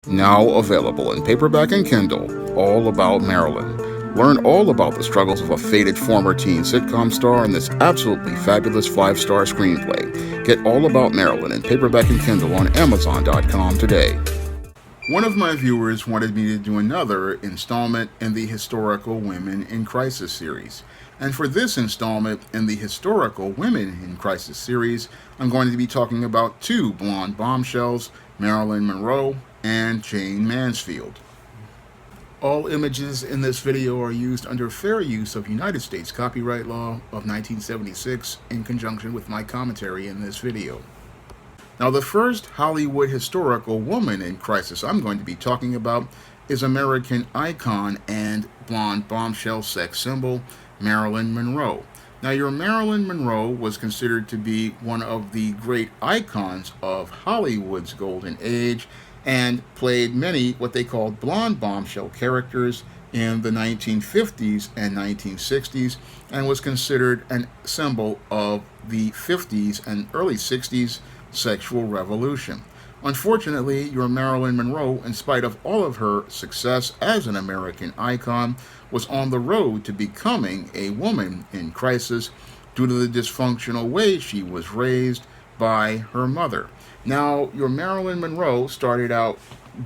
Now available in paperback and Kindle, All About Marilyn. Learn all about the struggles of a faded former teen sitcom star in this absolutely fabulous 5-star screenplay. Get All About Marilyn in paperback and Kindle on Amazon.com today. One of my viewers wanted me to do another installment in the Historical Women in Crisis series. And for this installment in the Historical Women in Crisis series, I'm going to be talking about two blonde bombshells, Marilyn Monroe and Jayne Mansfield. All images in this video are used under fair use of United States copyright law of 1976 in conjunction with my commentary in this video. Now, the first Hollywood historical woman in crisis I'm going to be talking about is American icon and blonde bombshell sex symbol Marilyn Monroe. Now, your Marilyn Monroe was considered to be one of the great icons of Hollywood's golden age and played many what they called blonde bombshell characters in the 1950s and 1960s, and was considered a symbol of the 50s and early 60s sexual revolution. Unfortunately, your Marilyn Monroe, in spite of all of her success as an American icon, was on the road to becoming a woman in crisis due to the dysfunctional way she was raised by her mother. Now, your Marilyn Monroe started out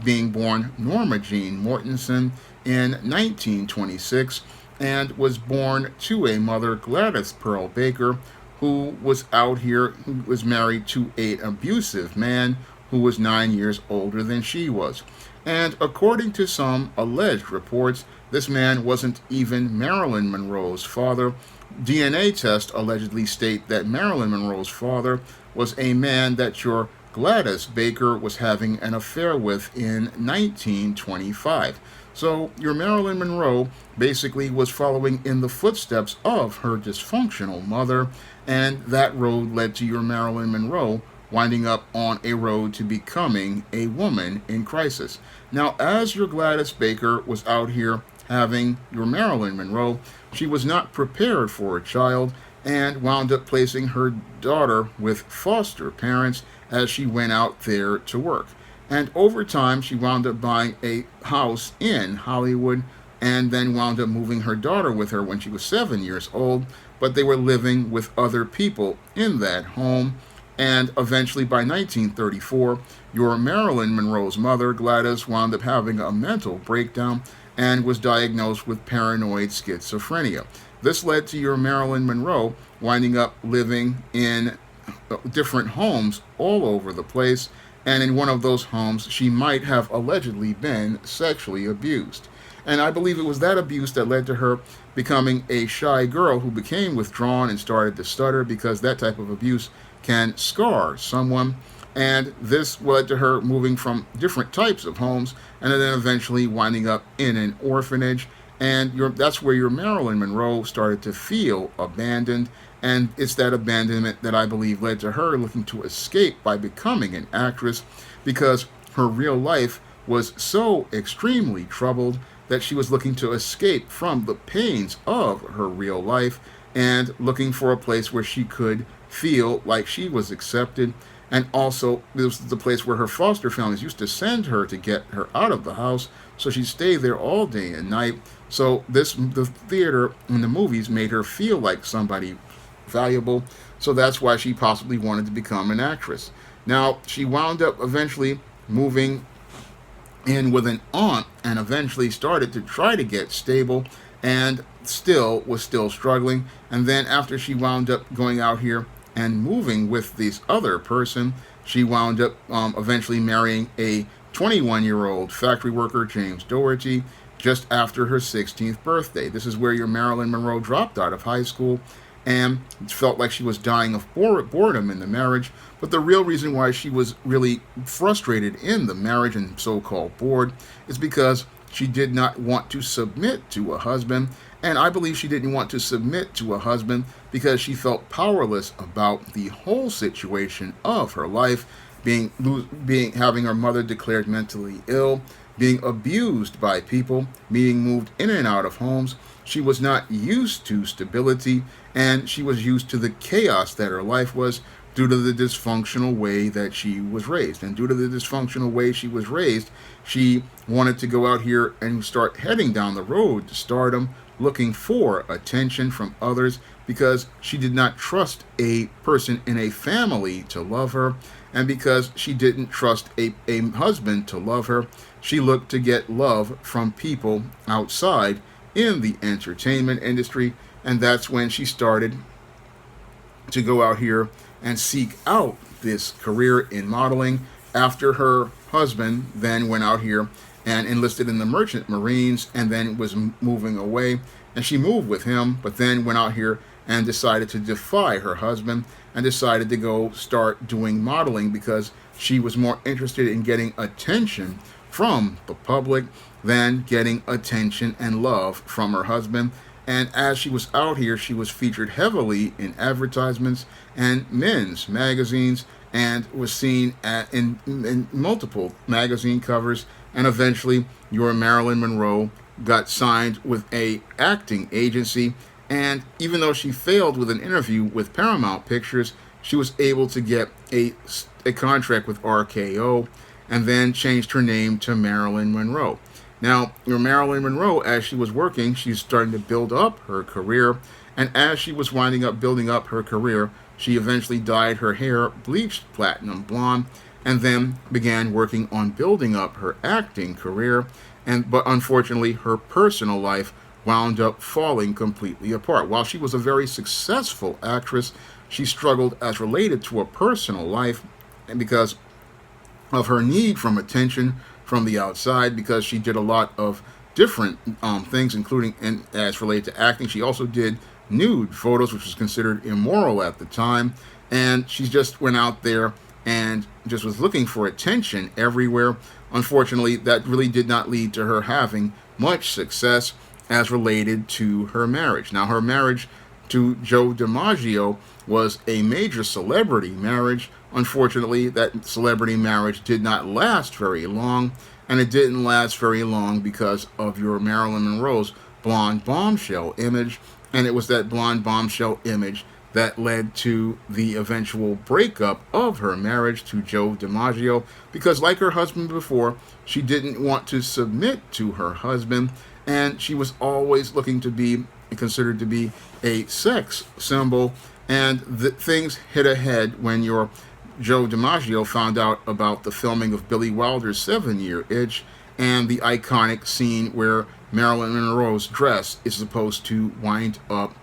being born Norma Jean Mortensen in 1926 and was born to a mother, Gladys Pearl Baker, who was out here, who was married to an abusive man who was 9 years older than she was. And according to some alleged reports, this man wasn't even Marilyn Monroe's father. DNA tests allegedly state that Marilyn Monroe's father was a man that your Gladys Baker was having an affair with in 1925. So your Marilyn Monroe basically was following in the footsteps of her dysfunctional mother, and that road led to your Marilyn Monroe winding up on a road to becoming a woman in crisis. Now, as your Gladys Baker was out here having your Marilyn Monroe, she was not prepared for a child and wound up placing her daughter with foster parents as she went out there to work. And over time, she wound up buying a house in Hollywood and then wound up moving her daughter with her when she was 7 years old, but they were living with other people in that home. And eventually, by 1934, your Marilyn Monroe's mother, Gladys, wound up having a mental breakdown and was diagnosed with paranoid schizophrenia. This led to your Marilyn Monroe winding up living in different homes all over the place, and in one of those homes, she might have allegedly been sexually abused. And I believe it was that abuse that led to her becoming a shy girl who became withdrawn and started to stutter, because that type of abuse can scar someone. And this led to her moving from different types of homes and then eventually winding up in an orphanage. And that's where your Marilyn Monroe started to feel abandoned. And it's that abandonment that I believe led to her looking to escape by becoming an actress, because her real life was so extremely troubled that she was looking to escape from the pains of her real life and looking for a place where she could feel like she was accepted. And also, this was the place where her foster families used to send her to get her out of the house, so she'd stay there all day and night. So the theater and the movies made her feel like somebody valuable, so that's why she possibly wanted to become an actress. Now, she wound up eventually moving in with an aunt and eventually started to try to get stable and was still struggling. And then after she wound up going out here and moving with this other person, she wound up eventually marrying a 21-year-old factory worker, James Doherty, just after her 16th birthday. This is where your Marilyn Monroe dropped out of high school and felt like she was dying of boredom in the marriage. But the real reason why she was really frustrated in the marriage and so-called bored is because she did not want to submit to a husband. And I believe she didn't want to submit to a husband because she felt powerless about the whole situation of her life, having her mother declared mentally ill, being abused by people, being moved in and out of homes. She was not used to stability, and she was used to the chaos that her life was, due to the dysfunctional way that she was raised. And due to the dysfunctional way she was raised, she wanted to go out here and start heading down the road to stardom, looking for attention from others because she did not trust a person in a family to love her, and because she didn't trust a husband to love her, she looked to get love from people outside in the entertainment industry. And that's when she started to go out here and seek out this career in modeling after her husband then went out here and enlisted in the Merchant Marines and then was moving away. And she moved with him, but then went out here and decided to defy her husband and decided to go start doing modeling because she was more interested in getting attention from the public than getting attention and love from her husband. And as she was out here, she was featured heavily in advertisements and men's magazines and was seen in multiple magazine covers. And eventually, your Marilyn Monroe got signed with a acting agency. And even though she failed with an interview with Paramount Pictures, she was able to get a contract with RKO and then changed her name to Marilyn Monroe. Now, your Marilyn Monroe, as she was working, she's starting to build up her career. And as she was winding up building up her career, she eventually dyed her hair bleached platinum blonde and then began working on building up her acting career. But unfortunately, her personal life wound up falling completely apart. While she was a very successful actress, she struggled as related to her personal life, and because of her need from attention from the outside, because she did a lot of different things, including as related to acting. She also did nude photos, which was considered immoral at the time, and she just went out there and just was looking for attention everywhere. Unfortunately, that really did not lead to her having much success as related to her marriage. Now, her marriage to Joe DiMaggio was a major celebrity marriage. Unfortunately, that celebrity marriage did not last very long, and it didn't last very long because of your Marilyn Monroe's blonde bombshell image, and it was that blonde bombshell image that led to the eventual breakup of her marriage to Joe DiMaggio, because like her husband before, she didn't want to submit to her husband, and she was always looking to be considered to be a sex symbol. And things hit ahead when your Joe DiMaggio found out about the filming of Billy Wilder's 7-Year Itch and the iconic scene where Marilyn Monroe's dress is supposed to wind up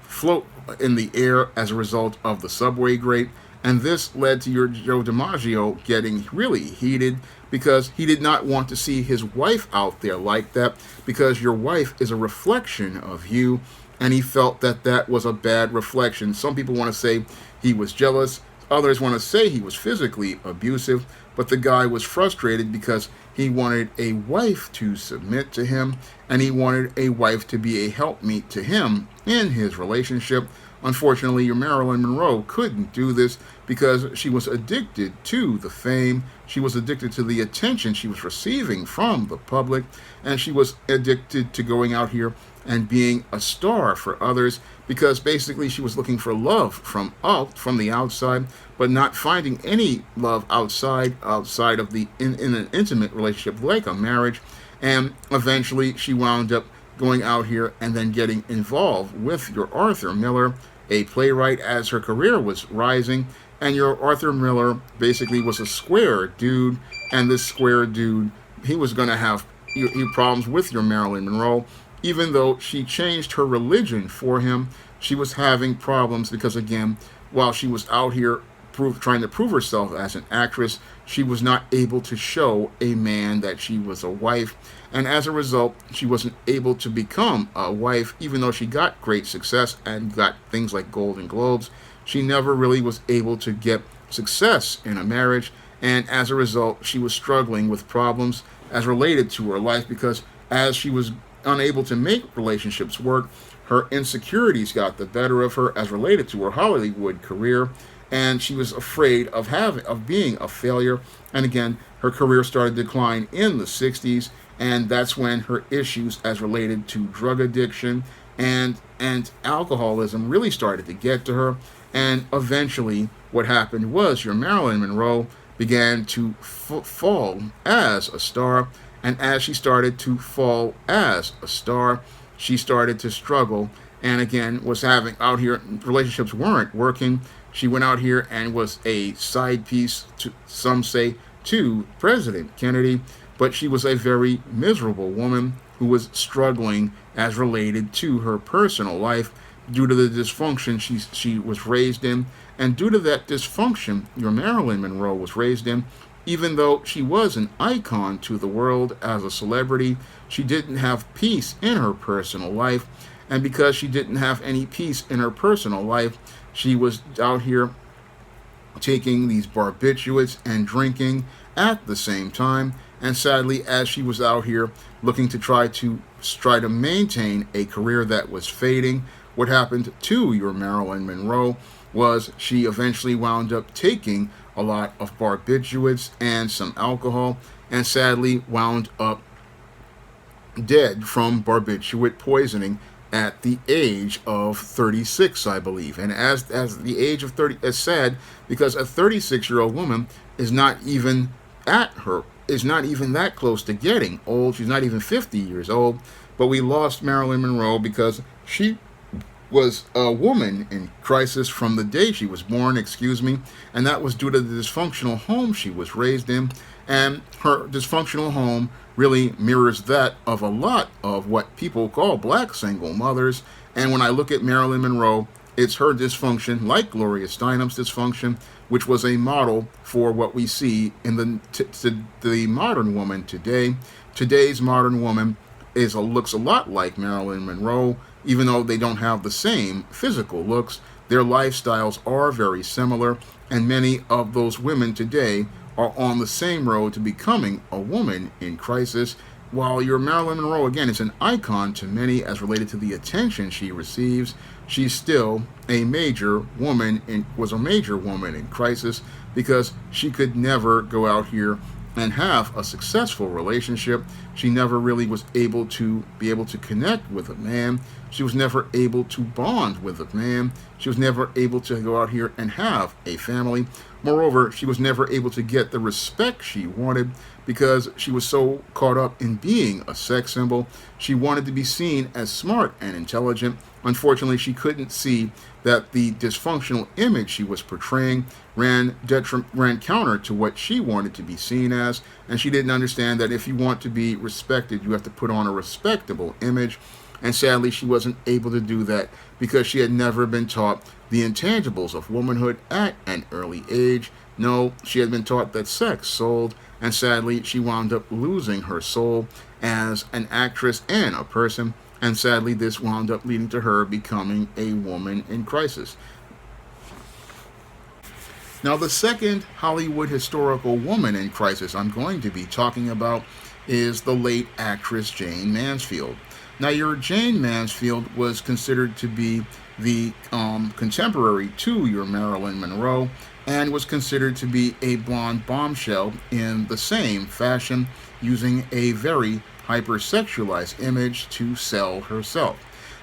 float in the air as a result of the subway grate. And this led to your Joe DiMaggio getting really heated because he did not want to see his wife out there like that, because your wife is a reflection of you, and he felt that that was a bad reflection. Some people want to say he was jealous. Others want to say he was physically abusive, but the guy was frustrated because he wanted a wife to submit to him, and he wanted a wife to be a helpmeet to him in his relationship. Unfortunately, your Marilyn Monroe couldn't do this because she was addicted to the fame. She was addicted to the attention she was receiving from the public, and she was addicted to going out here and being a star for others, because basically she was looking for love from the outside, but not finding any love outside of the in an intimate relationship like a marriage. And eventually she wound up going out here and then getting involved with your Arthur Miller, a playwright, as her career was rising. And your Arthur Miller basically was a square dude, and this square dude, he was going to have problems with your Marilyn Monroe. Even though she changed her religion for him, she was having problems because, again, while she was out here trying to prove herself as an actress, she was not able to show a man that she was a wife. And as a result, she wasn't able to become a wife, even though she got great success and got things like Golden Globes. She never really was able to get success in a marriage. And as a result, she was struggling with problems as related to her life, because as she was unable to make relationships work, her insecurities got the better of her as related to her Hollywood career, and she was afraid of being a failure. And again, her career started to decline in the 60s, and that's when her issues as related to drug addiction and alcoholism really started to get to her. And eventually, what happened was your Marilyn Monroe began to fall as a star. And as she started to fall as a star, she started to struggle. And again, was having out here, relationships weren't working. She went out here and was a side piece, to some say, to President Kennedy. But she was a very miserable woman who was struggling as related to her personal life due to the dysfunction she was raised in. And due to that dysfunction your Marilyn Monroe was raised in, even though she was an icon to the world as a celebrity, she didn't have peace in her personal life. And because she didn't have any peace in her personal life, she was out here taking these barbiturates and drinking at the same time. And sadly, as she was out here looking to try to maintain a career that was fading, what happened to your Marilyn Monroe was she eventually wound up taking a lot of barbiturates and some alcohol, and sadly wound up dead from barbiturate poisoning at the age of 36, I believe. And as the age of 30, it's sad because a 36-year-old woman is not even that close to getting old. She's not even 50 years old. But we lost Marilyn Monroe because she was a woman in crisis from the day she was born, and that was due to the dysfunctional home she was raised in. And her dysfunctional home really mirrors that of a lot of what people call black single mothers. And when I look at Marilyn Monroe, it's her dysfunction, like Gloria Steinem's dysfunction, which was a model for what we see in the modern woman today. Today's modern woman looks a lot like Marilyn Monroe, even though they don't have the same physical looks. Their lifestyles are very similar, and many of those women today are on the same road to becoming a woman in crisis. While your Marilyn Monroe, again, is an icon to many as related to the attention she receives, she's still was a major woman in crisis because she could never go out here and have a successful relationship. She never really was able to connect with a man. She was never able to bond with a man. She was never able to go out here and have a family. Moreover, she was never able to get the respect she wanted because she was so caught up in being a sex symbol. She wanted to be seen as smart and intelligent. Unfortunately, she couldn't see that the dysfunctional image she was portraying ran counter to what she wanted to be seen as, and she didn't understand that if you want to be respected, you have to put on a respectable image. And sadly, she wasn't able to do that because she had never been taught the intangibles of womanhood at an early age. No, she had been taught that sex sold, and sadly, she wound up losing her soul as an actress and a person. And sadly, this wound up leading to her becoming a woman in crisis. Now, the second Hollywood historical woman in crisis I'm going to be talking about is the late actress Jayne Mansfield. Now, your Jayne Mansfield was considered to be the contemporary to your Marilyn Monroe and was considered to be a blonde bombshell in the same fashion, using a very hypersexualized image to sell herself.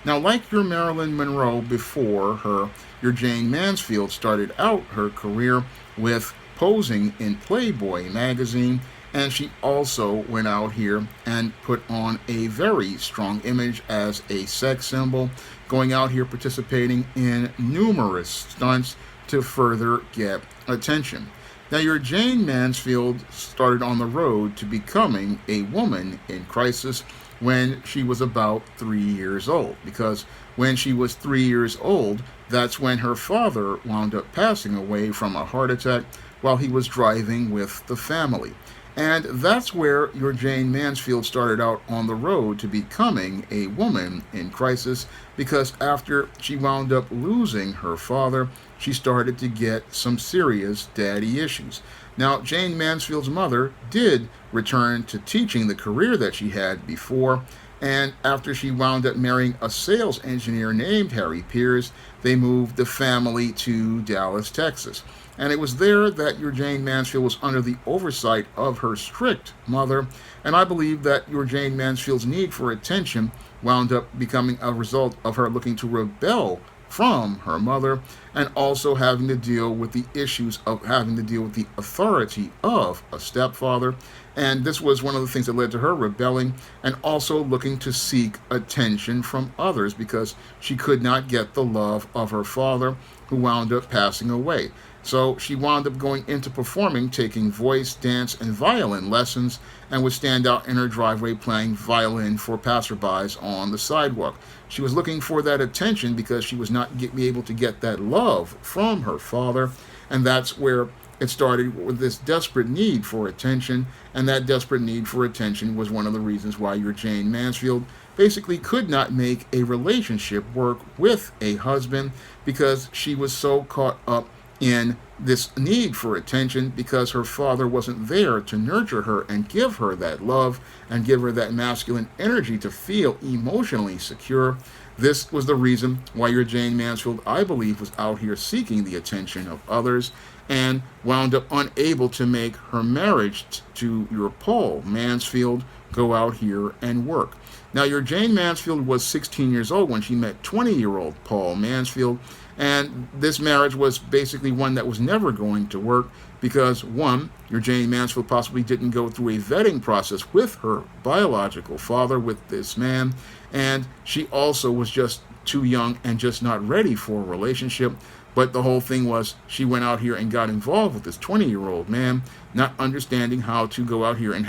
Now, like your Marilyn Monroe before her, your Jayne Mansfield started out her career with posing in Playboy magazine, and she also went out here and put on a very strong image as a sex symbol, going out here participating in numerous stunts to further get attention. Now, your Jayne Mansfield started on the road to becoming a woman in crisis when she was about 3 years old, because when she was 3 years old, that's when her father wound up passing away from a heart attack while he was driving with the family. And that's where your Jayne Mansfield started out on the road to becoming a woman in crisis, because after she wound up losing her father, she started to get some serious daddy issues. Now, Jayne Mansfield's mother did return to teaching the career that she had before, and after she wound up marrying a sales engineer named Harry Pierce, they moved the family to Dallas, Texas. And it was there that your Jayne Mansfield was under the oversight of her strict mother, and I believe that your Jayne Mansfield's need for attention wound up becoming a result of her looking to rebel from her mother, and also having to deal with the issues of having to deal with the authority of a stepfather. And this was one of the things that led to her rebelling and also looking to seek attention from others because she could not get the love of her father, who wound up passing away. So she wound up going into performing, taking voice, dance, and violin lessons, and would stand out in her driveway playing violin for passerbys on the sidewalk. She was looking for that attention because she was not be able to get that love from her father, and that's where it started with this desperate need for attention, and that desperate need for attention was one of the reasons why your Jayne Mansfield basically could not make a relationship work with a husband because she was so caught up in this need for attention because her father wasn't there to nurture her and give her that love and give her that masculine energy to feel emotionally secure. This was the reason why your Jayne Mansfield, I believe, was out here seeking the attention of others and wound up unable to make her marriage to your Paul Mansfield go out here and work. Now, your Jayne Mansfield was 16 years old when she met 20-year-old Paul Mansfield, and this marriage was basically one that was never going to work because, one, your Jayne Mansfield possibly didn't go through a vetting process with her biological father, with this man, and she also was just too young and just not ready for a relationship. But the whole thing was she went out here and got involved with this 20-year-old man, not understanding how to go out here and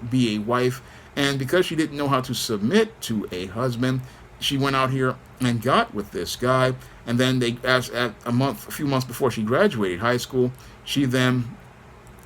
be a wife. And because she didn't know how to submit to a husband, she went out here and got with this guy. And then a few months before she graduated high school, she then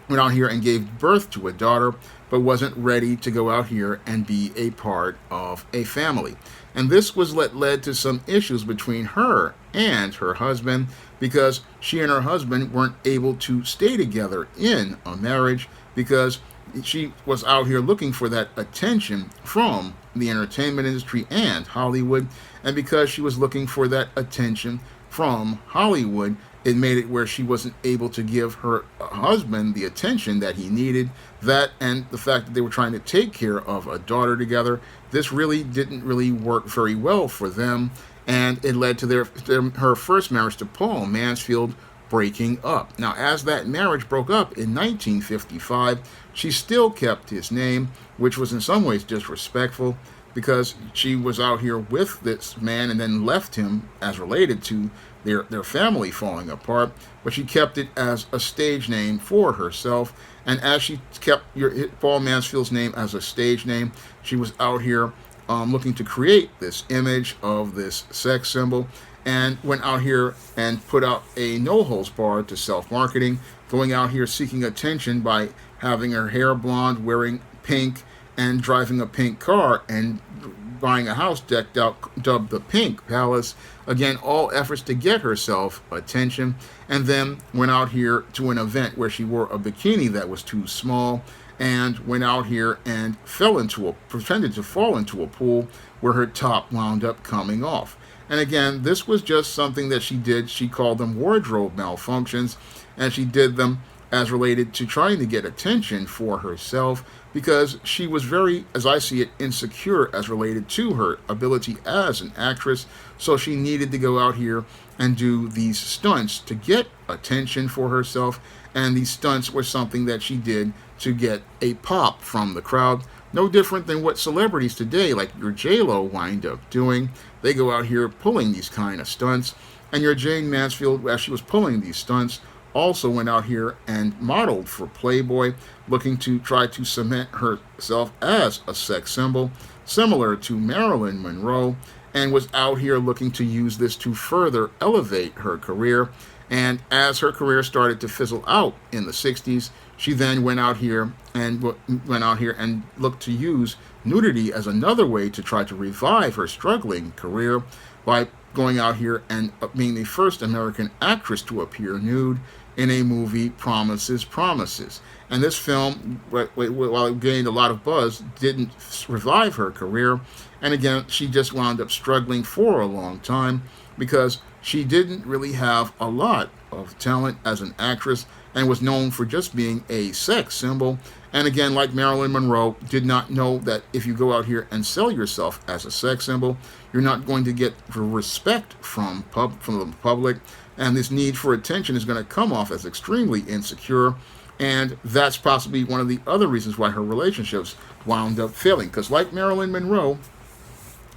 went out here and gave birth to a daughter, but wasn't ready to go out here and be a part of a family. And this was what led to some issues between her and her husband because she and her husband weren't able to stay together in a marriage because she was out here looking for that attention from the entertainment industry and Hollywood. And because she was looking for that attention from Hollywood, it made it where she wasn't able to give her husband the attention that he needed. That and the fact that they were trying to take care of a daughter together, this really didn't really work very well for them. And it led to her first marriage to Paul Mansfield breaking up. Now, as that marriage broke up in 1955, she still kept his name, which was in some ways disrespectful because she was out here with this man and then left him as related to their family falling apart, but she kept it as a stage name for herself. And as she kept Paul Mansfield's name as a stage name, she was out here looking to create this image of this sex symbol, and went out here and put out a no-holds barred to self-marketing, going out here seeking attention by having her hair blonde, wearing pink, and driving a pink car, and buying a house decked out, dubbed the Pink Palace. Again, all efforts to get herself attention. And then went out here to an event where she wore a bikini that was too small, and went out here and pretended to fall into a pool where her top wound up coming off. And again, this was just something that she did. She called them wardrobe malfunctions, and she did them as related to trying to get attention for herself because she was very, as I see it, insecure as related to her ability as an actress. So she needed to go out here and do these stunts to get attention for herself. And these stunts were something that she did to get a pop from the crowd. No different than what celebrities today, like your J-Lo, wind up doing. They go out here pulling these kind of stunts. And your Jayne Mansfield, as she was pulling these stunts, also went out here and modeled for Playboy, looking to try to cement herself as a sex symbol, similar to Marilyn Monroe, and was out here looking to use this to further elevate her career. And as her career started to fizzle out in the 60s, she then went out here and looked to use nudity as another way to try to revive her struggling career by going out here and being the first American actress to appear nude in a movie, Promises, Promises. And this film, while it gained a lot of buzz, didn't revive her career. And again, she just wound up struggling for a long time because she didn't really have a lot of talent as an actress and was known for just being a sex symbol. And again, like Marilyn Monroe, did not know that if you go out here and sell yourself as a sex symbol, you're not going to get respect from the public, and this need for attention is going to come off as extremely insecure. And that's possibly one of the other reasons why her relationships wound up failing. Because like Marilyn Monroe,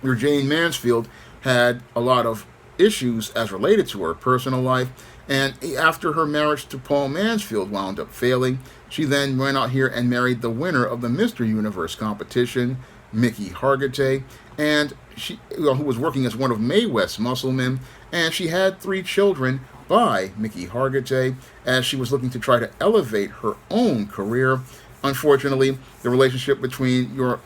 your Jayne Mansfield had a lot of issues as related to her personal life. And after her marriage to Paul Mansfield wound up failing, she then went out here and married the winner of the Mr. Universe competition, Mickey Hargitay, and who was working as one of Mae West's muscle men. And she had 3 children by Mickey Hargitay as she was looking to try to elevate her own career. Unfortunately, the relationship between your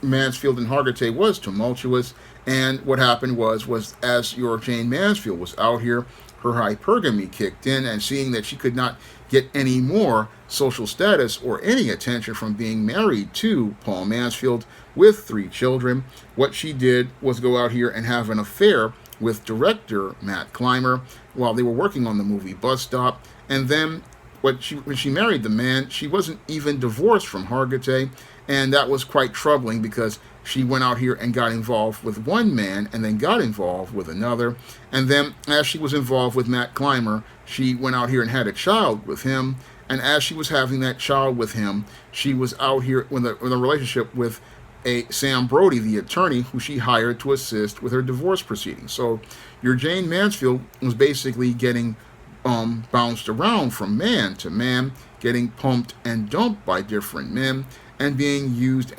Mansfield and Hargitay was tumultuous, and what happened was as your Jayne Mansfield was out here, her hypergamy kicked in, and seeing that she could not get any more social status or any attention from being married to Paul Mansfield with 3 children, what she did was go out here and have an affair with director Matt Clymer while they were working on the movie Bus Stop. And then when she married the man, she wasn't even divorced from Hargitay, and that was quite troubling because she went out here and got involved with one man and then got involved with another. And then as she was involved with Matt Clymer, she went out here and had a child with him. And as she was having that child with him, she was out here with a relationship with Sam Brody, the attorney, who she hired to assist with her divorce proceedings. So your Jayne Mansfield was basically getting bounced around from man to man, getting pumped and dumped by different men, and being used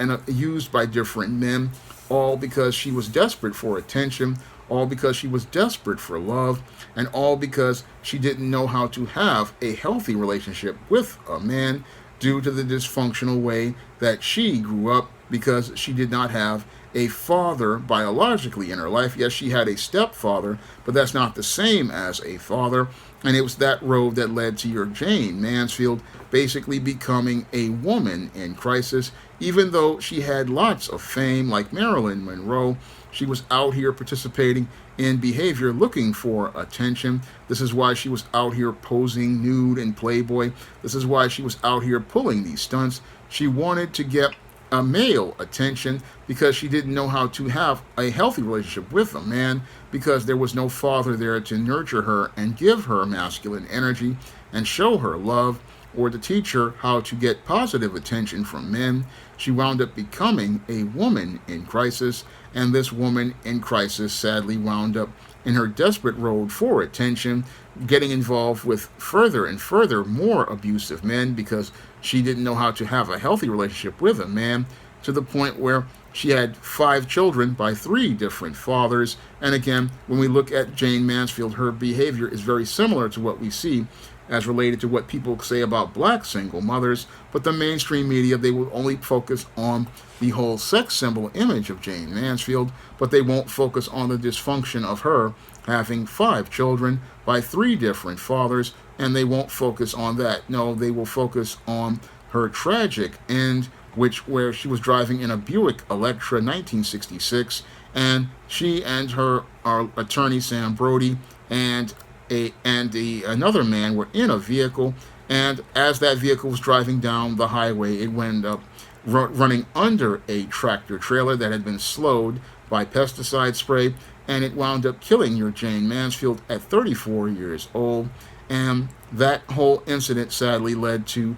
by different men, all because she was desperate for attention, all because she was desperate for love, and all because she didn't know how to have a healthy relationship with a man due to the dysfunctional way that she grew up, because she did not have a father biologically in her life. Yes, she had a stepfather, but that's not the same as a father. And it was that road that led to your Jayne Mansfield basically becoming a woman in crisis. Even though she had lots of fame, like Marilyn Monroe, she was out here participating in behavior looking for attention. This is why she was out here posing nude in Playboy. This is why she was out here pulling these stunts. She wanted to get a male attention because she didn't know how to have a healthy relationship with a man, because there was no father there to nurture her and give her masculine energy and show her love, or to teach her how to get positive attention from men. She wound up becoming a woman in crisis, and this woman in crisis sadly wound up in her desperate road for attention, getting involved with further and further more abusive men because she didn't know how to have a healthy relationship with a man, to the point where she had 5 children by 3 different fathers. And again, when we look at Jayne Mansfield, her behavior is very similar to what we see as related to what people say about black single mothers, but the mainstream media, they will only focus on the whole sex symbol image of Jayne Mansfield, but they won't focus on the dysfunction of her having 5 children by 3 different fathers, and they won't focus on that. No, they will focus on her tragic end, where she was driving in a Buick Electra 1966, and she and her attorney Sam Brody and another man were in a vehicle, and as that vehicle was driving down the highway, it wound up running under a tractor trailer that had been slowed by pesticide spray, and it wound up killing your Jayne Mansfield at 34 years old. And that whole incident sadly led to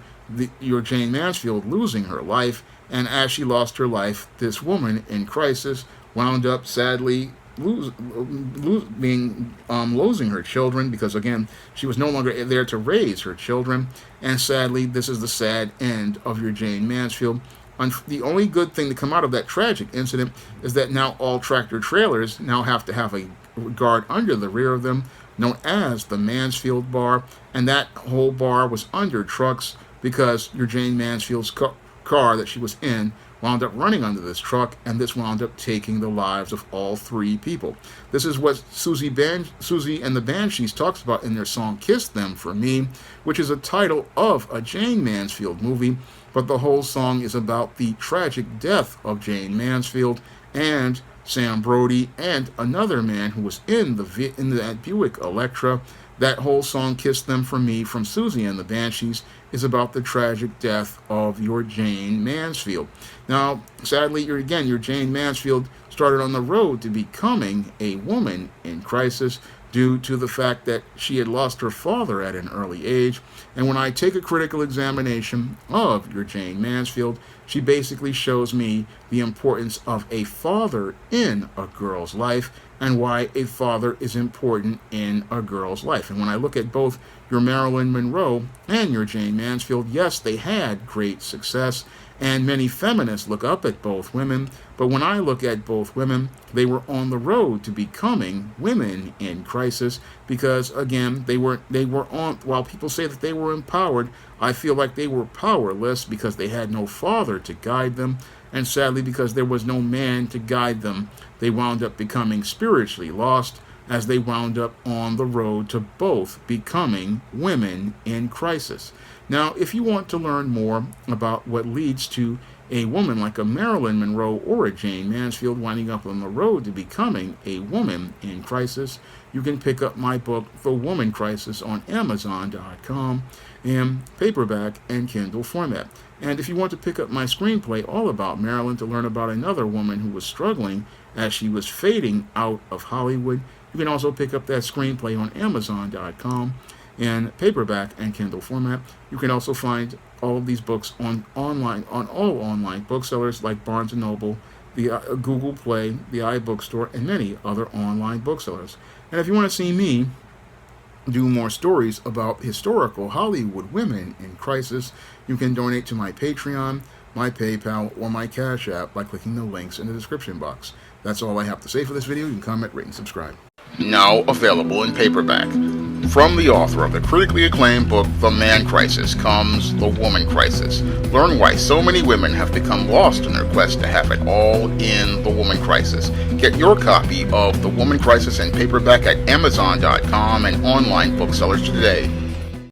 your Jayne Mansfield losing her life. And as she lost her life, this woman in crisis wound up sadly losing her children, because again, she was no longer there to raise her children. And sadly, this is the sad end of your Jayne Mansfield. The only good thing to come out of that tragic incident is that now all tractor trailers now have to have a guard under the rear of them, known as the Mansfield bar, and that whole bar was under trucks because your Jayne Mansfield's car that she was in wound up running under this truck, and this wound up taking the lives of all 3 people. This is what Susie and the Banshees talks about in their song Kiss Them For Me, which is a title of a Jayne Mansfield movie, but the whole song is about the tragic death of Jayne Mansfield and Sam Brody and another man who was in that Buick Electra That whole song, Kiss Them For Me, from Susie and the Banshees, is about the tragic death of your Jayne Mansfield. Now, sadly, your Jayne Mansfield started on the road to becoming a woman in crisis due to the fact that she had lost her father at an early age. And when I take a critical examination of your Jayne Mansfield, she basically shows me the importance of a father in a girl's life and why a father is important in a girl's life. And when I look at both your Marilyn Monroe and your Jayne Mansfield, yes, they had great success, and many feminists look up at both women. But when I look at both women, they were on the road to becoming women in crisis because, again, they were on, while people say that they were empowered, I feel like they were powerless because they had no father to guide them. And sadly, because there was no man to guide them, they wound up becoming spiritually lost as they wound up on the road to both becoming women in crisis. Now, if you want to learn more about what leads to a woman like a Marilyn Monroe or a Jayne Mansfield winding up on the road to becoming a woman in crisis, you can pick up my book, The Woman Crisis, on Amazon.com in paperback and Kindle format. And if you want to pick up my screenplay all about Marilyn to learn about another woman who was struggling as she was fading out of Hollywood, you can also pick up that screenplay on Amazon.com in paperback and Kindle format. You can also find all of these books on all online booksellers like Barnes & Noble, the Google Play, the iBookstore, and many other online booksellers. And if you want to see me do more stories about historical Hollywood women in crisis, you can donate to my Patreon, my PayPal, or my Cash App by clicking the links in the description box. That's all I have to say for this video. You can comment, rate, and subscribe. Now available in paperback. From the author of the critically acclaimed book, The Man Crisis, comes The Woman Crisis. Learn why so many women have become lost in their quest to have it all in The Woman Crisis. Get your copy of The Woman Crisis in paperback at Amazon.com and online booksellers today.